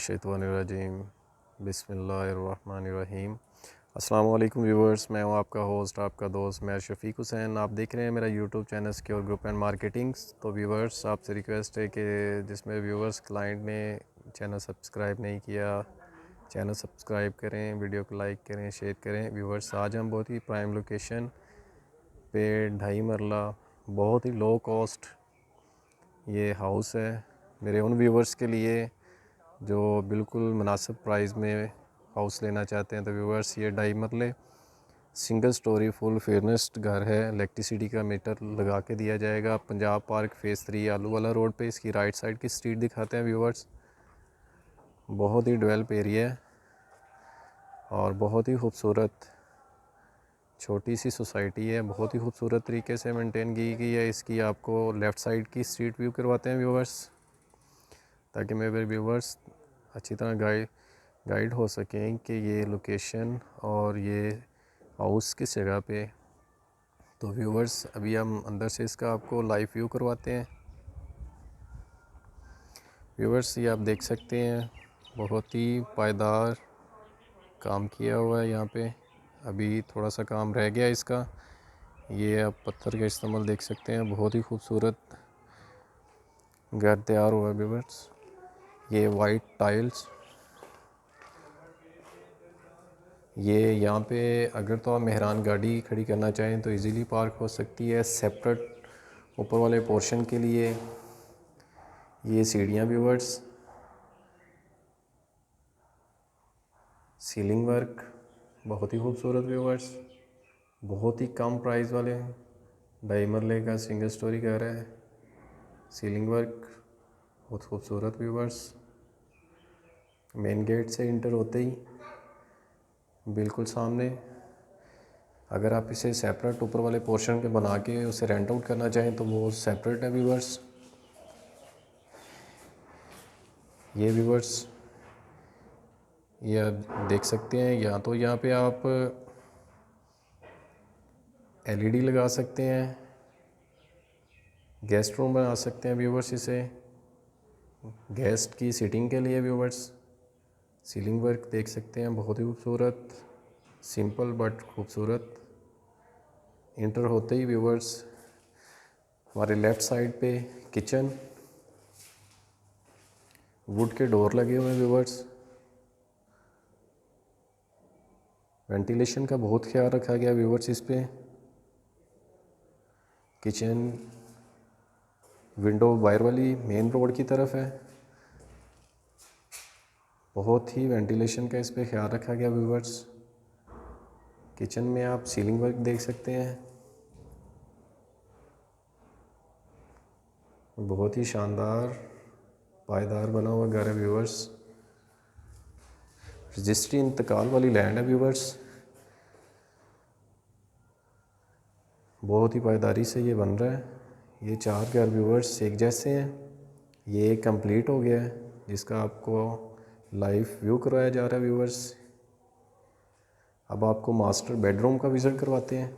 मिनश्शैतानिर्रजीम बिस्मिल्लाहिर्रहमानिर्रहीम। अस्सलाम वालेकुम व्यूवर्स, मैं हूं आपका होस्ट, आपका दोस्त मैं शफ़ीक हुसैन। आप देख रहे हैं मेरा YouTube channel secure group and marketings. तो व्यूवर्स, आपसे रिक्वेस्ट है कि जिसमें व्यूवर्स क्लाइंट ने चैनल सब्सक्राइब नहीं किया, चैनल सब्सक्राइब करें, वीडियो को लाइक करें, शेयर करें। व्यूवर्स, आज हम बहुत ही प्राइम लोकेशन पे 2.5 मरला बहुत ही लो कॉस्ट ये हाउस है मेरे उन व्यूवर्स के लिए जो बिल्कुल मुनासिब प्राइस में हाउस लेना चाहते हैं। तो व्यूवर्स, ये 2.5 मरले सिंगल स्टोरी फुल फर्निश्ड घर है। इलेक्ट्रिसिटी का मीटर लगा के दिया जाएगा। पंजाब पार्क फेज़ 3 आलू वाला रोड पे इसकी राइट साइड की स्ट्रीट दिखाते हैं व्यूवर्स। बहुत ही डेवलप एरिया है और बहुत ही खूबसूरत छोटी सी सोसाइटी है। बहुत ही खूबसूरत तरीके से मेंटेन की गई है। इसकी आपको लेफ़्ट साइड की स्ट्रीट व्यू करवाते हैं व्यूवर्स, ताकि मेरे व्यूवर्स अच्छी तरह गाइड हो सकें कि ये लोकेशन और ये हाउस किस जगह पे। तो व्यूवर्स, अभी हम अंदर से इसका आपको लाइव व्यू करवाते हैं। व्यूवर्स, ये आप देख सकते हैं बहुत ही पायदार काम किया हुआ है यहाँ पे। अभी थोड़ा सा काम रह गया इसका। ये आप पत्थर का इस्तेमाल देख सकते हैं। बहुत ही खूबसूरत घर तैयार हुआ है व्यूवर्स। ये वाइट टाइल्स, ये यहाँ पे अगर तो आप मेहरान गाड़ी खड़ी करना चाहें तो इजीली पार्क हो सकती है। सेपरेट ऊपर वाले पोर्शन के लिए ये सीढ़ियाँ व्यूवर्स, सीलिंग वर्क बहुत ही खूबसूरत व्यूवर्स, बहुत ही कम प्राइस वाले 2.5 मरले का सिंगल स्टोरी घर है। सीलिंग वर्क बहुत खूबसूरत व्यूवर्स। मेन गेट से इंटर होते ही बिल्कुल सामने, अगर आप इसे सेपरेट ऊपर वाले पोर्शन के बना के उसे रेंट आउट करना चाहें तो वो सेपरेट है व्यूवर्स। ये व्यूवर्स, ये आप देख सकते हैं। या तो यहाँ पे आप एलईडी लगा सकते हैं, गेस्ट रूम बना सकते हैं व्यूवर्स इसे, गेस्ट की सीटिंग के लिए व्यूवर्स। सीलिंग वर्क देख सकते हैं, बहुत ही खूबसूरत, सिंपल बट खूबसूरत। इंटर होते ही व्यूवर्स हमारे लेफ़्ट साइड पे किचन, वुड के डोर लगे हुए हैं व्यूवर्स। वेंटिलेशन का बहुत ख्याल रखा गया व्यूवर्स इस पे। किचन विंडो बाहर वाली मेन रोड की तरफ है। बहुत ही वेंटिलेशन का इस पे ख्याल रखा गया व्यूवर्स। किचन में आप सीलिंग वर्क देख सकते हैं, बहुत ही शानदार पायदार बना हुआ घर है व्यूवर्स। रजिस्ट्री इंतकाल वाली लैंड है व्यूवर्स। बहुत ही पायदारी से ये बन रहा है। ये 4 घर व्यूवर्स एक जैसे हैं। ये कंप्लीट हो गया है, जिसका आपको लाइव व्यू करवाया जा रहा है व्यूवर्स। अब आपको मास्टर बेडरूम का विज़िट करवाते हैं।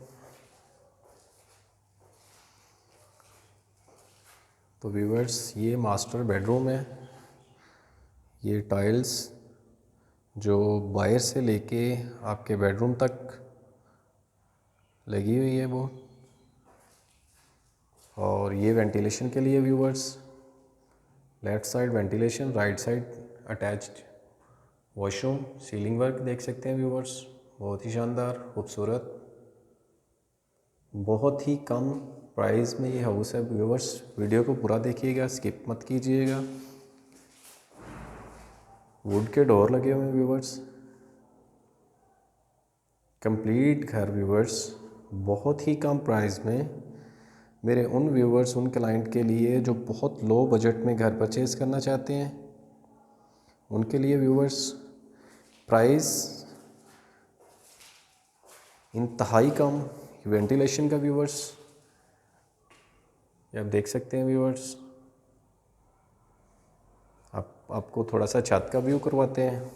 तो व्यूवर्स, ये मास्टर बेडरूम है। ये टाइल्स जो बाहर से लेके आपके बेडरूम तक लगी हुई है वो, और ये वेंटिलेशन के लिए viewers. Left side ventilation, right side attached washroom. Ceiling work देख सकते हैं व्यूवर्स, बहुत ही शानदार खूबसूरत। बहुत ही कम प्राइस में ये हाउस है व्यूवर्स। वीडियो को पूरा देखिएगा, स्किप मत कीजिएगा। वुड के डोर लगे हुए हैं व्यूवर्स। कंप्लीट घर व्यूवर्स, बहुत ही कम प्राइस में मेरे उन व्यूवर्स, उन क्लाइंट के लिए जो बहुत लो बजट में घर परचेज़ करना चाहते हैं, उनके लिए व्यूवर्स प्राइस इंतहाई कम। वेंटिलेशन का व्यूवर्स ये आप देख सकते हैं व्यूवर्स। आपको थोड़ा सा छत का व्यू करवाते हैं।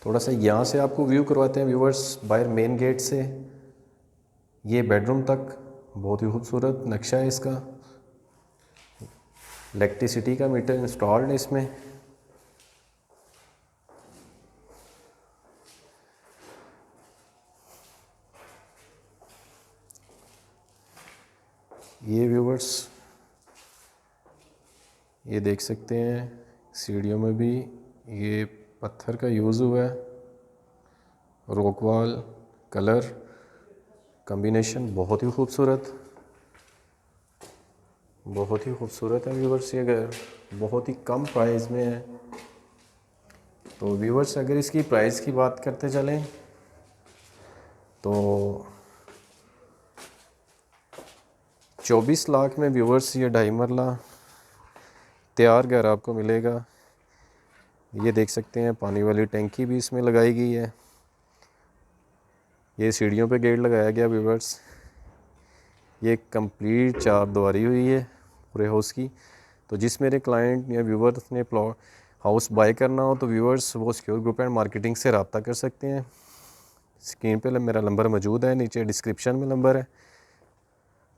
थोड़ा सा यहाँ से आपको व्यू करवाते हैं व्यूवर्स, बाहर मेन गेट से ये बेडरूम तक। बहुत ही खूबसूरत नक्शा है इसका। इलेक्ट्रिसिटी का मीटर इंस्टॉल्ड है इसमें। ये व्यूवर्स ये देख सकते हैं सीढ़ियों में भी ये पत्थर का यूज़ हुआ है, रॉकवॉल कलर कॉम्बिनेशन बहुत ही खूबसूरत है व्यूवर्स। ये घर बहुत ही कम प्राइस में है। तो व्यूवर्स अगर इसकी प्राइस की बात करते चलें तो 24 लाख में व्यूवर्स ये 2.5 मरला तैयार घर आपको मिलेगा। ये देख सकते हैं पानी वाली टैंकी भी इसमें लगाई गई है। ये सीढ़ियों पे गेट लगाया गया व्यूवर्स। ये कंप्लीट चार दीवारी हुई है पूरे हाउस की। तो जिस मेरे क्लाइंट या व्यूवर्स ने प्लॉट हाउस बाय करना हो तो व्यूवर्स वो सिक्योर ग्रुप एंड मार्केटिंग से रब्ता कर सकते हैं। स्क्रीन पे मेरा नंबर मौजूद है, नीचे डिस्क्रिप्शन में नंबर है।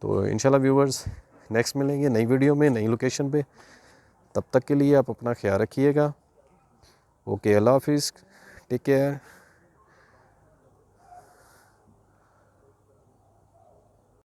तो इंशाल्लाह व्यूवर्स नेक्स्ट मिलेंगे नई वीडियो में नई लोकेशन पे। तब तक के लिए आप अपना ख्याल रखिएगा। ओके, अल्लाह हाफिज़, टेक केयर।